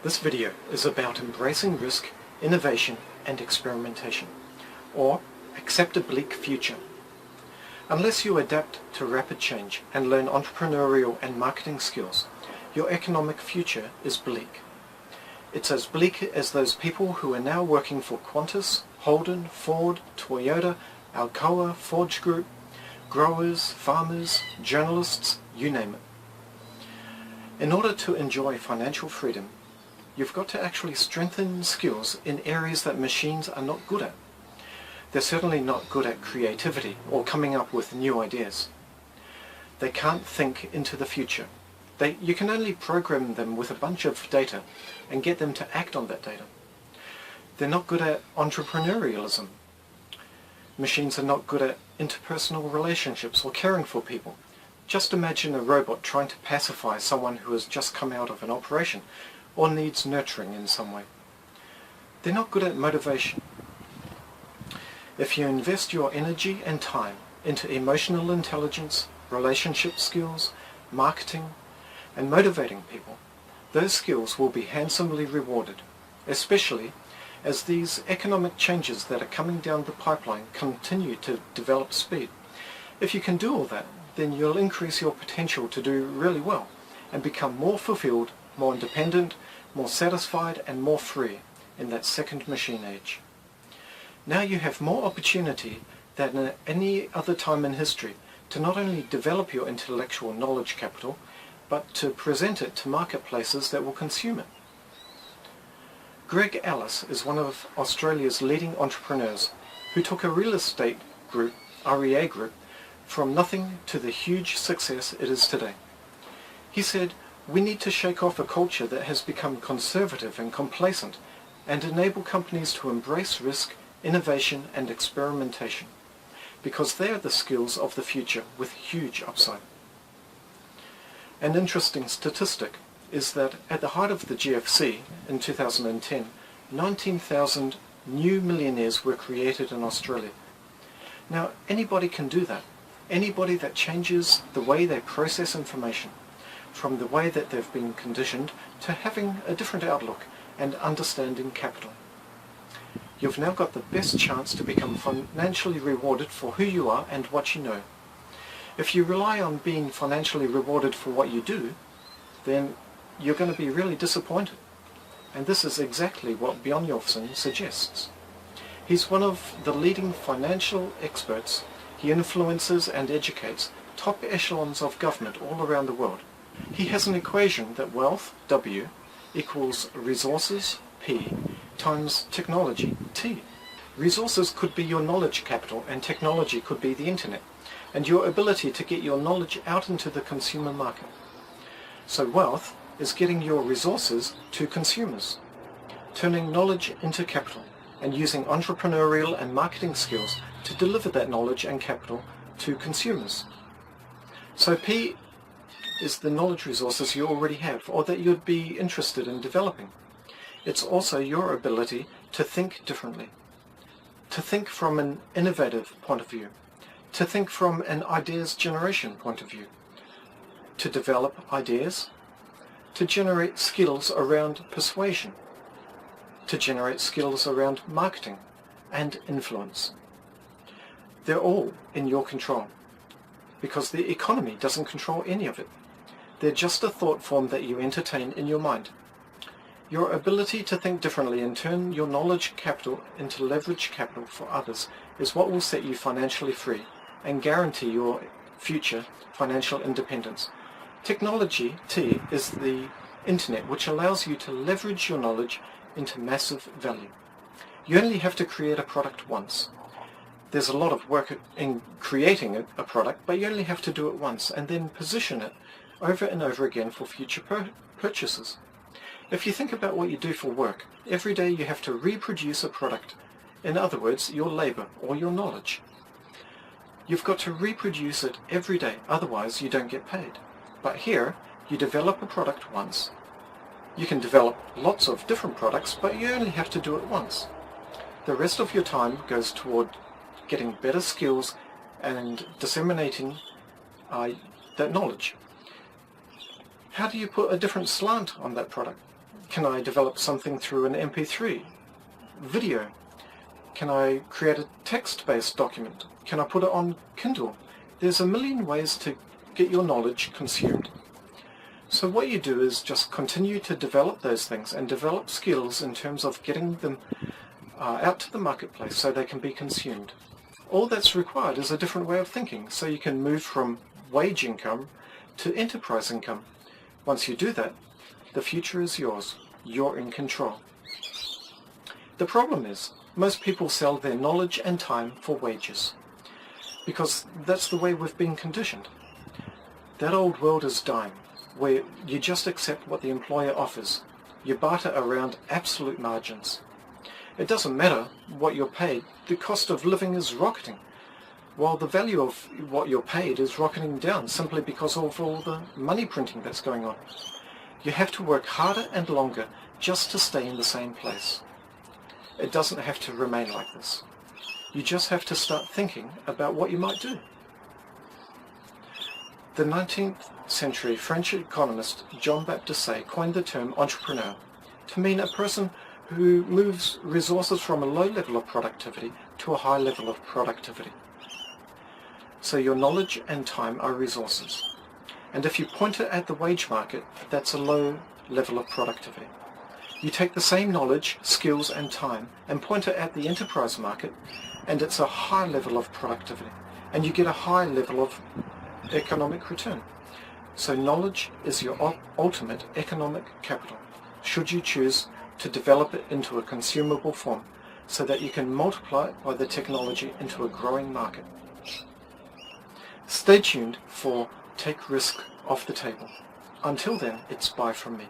This video is about embracing risk, innovation and experimentation, or accept a bleak future. Unless you adapt to rapid change and learn entrepreneurial and marketing skills, your economic future is bleak. It's as bleak as those people who are now working for Qantas, Holden, Ford, Toyota, Alcoa, Forge Group, growers, farmers, journalists, you name it. In order to enjoy financial freedom, you've got to actually strengthen skills in areas that machines are not good at. They're certainly not good at creativity or coming up with new ideas. They can't think into the future. You can only program them with a bunch of data and get them to act on that data. They're not good at entrepreneurialism. Machines are not good at interpersonal relationships or caring for people. Just imagine a robot trying to pacify someone who has just come out of an operation or needs nurturing in some way. They're not good at motivation. If you invest your energy and time into emotional intelligence, relationship skills, marketing, and motivating people, those skills will be handsomely rewarded, especially as these economic changes that are coming down the pipeline continue to develop speed. If you can do all that, then you'll increase your potential to do really well and become more fulfilled, more independent, more satisfied and more free in that second machine age. Now you have more opportunity than at any other time in history to not only develop your intellectual knowledge capital, but to present it to marketplaces that will consume it. Greg Ellis is one of Australia's leading entrepreneurs who took a real estate group, REA group, from nothing to the huge success it is today. He said, "We need to shake off a culture that has become conservative and complacent and enable companies to embrace risk, innovation and experimentation, because they are the skills of the future with huge upside." An interesting statistic is that at the height of the GFC in 2010, 19,000 new millionaires were created in Australia. Now, anybody can do that. Anybody that changes the way they process information, from the way that they've been conditioned to having a different outlook and understanding capital. You've now got the best chance to become financially rewarded for who you are and what you know. If you rely on being financially rewarded for what you do, then you're going to be really disappointed. And this is exactly what Bjornjolfsson suggests. He's one of the leading financial experts. He influences and educates top echelons of government all around the world. He has an equation that wealth, W, equals resources, P, times technology, T. Resources could be your knowledge capital and technology could be the internet, and your ability to get your knowledge out into the consumer market. So wealth is getting your resources to consumers, turning knowledge into capital, and using entrepreneurial and marketing skills to deliver that knowledge and capital to consumers. So P is the knowledge resources you already have or that you'd be interested in developing. It's also your ability to think differently, to think from an innovative point of view, to think from an ideas generation point of view, to develop ideas, to generate skills around persuasion, to generate skills around marketing and influence. They're all in your control, because the economy doesn't control any of it. They're just a thought form that you entertain in your mind. Your ability to think differently and turn your knowledge capital into leverage capital for others is what will set you financially free and guarantee your future financial independence. Technology, T, is the internet, which allows you to leverage your knowledge into massive value. You only have to create a product once. There's a lot of work in creating a product, but you only have to do it once and then position it over and over again for future purchases. If you think about what you do for work, every day you have to reproduce a product. In other words, your labor or your knowledge. You've got to reproduce it every day, otherwise you don't get paid. But here, you develop a product once. You can develop lots of different products, but you only have to do it once. The rest of your time goes toward getting better skills and disseminating that knowledge. How do you put a different slant on that product? Can I develop something through an MP3 video? Can I create a text-based document? Can I put it on Kindle? There's a million ways to get your knowledge consumed. So what you do is just continue to develop those things and develop skills in terms of getting them out to the marketplace so they can be consumed. All that's required is a different way of thinking, so you can move from wage income to enterprise income. Once you do that, the future is yours. You're in control. The problem is, most people sell their knowledge and time for wages, because that's the way we've been conditioned. That old world is dying, where you just accept what the employer offers. You barter around absolute margins. It doesn't matter what you're paid, the cost of living is rocketing, while the value of what you're paid is rocketing down simply because of all the money printing that's going on. You have to work harder and longer just to stay in the same place. It doesn't have to remain like this. You just have to start thinking about what you might do. The 19th century French economist Jean-Baptiste Say coined the term entrepreneur to mean a person who moves resources from a low level of productivity to a high level of productivity. So your knowledge and time are resources. And if you point it at the wage market, that's a low level of productivity. You take the same knowledge, skills and time and point it at the enterprise market, and it's a high level of productivity. And you get a high level of economic return. So knowledge is your ultimate economic capital, should you choose to develop it into a consumable form so that you can multiply it by the technology into a growing market. Stay tuned for Take Risk Off the Table. Until then, it's bye from me.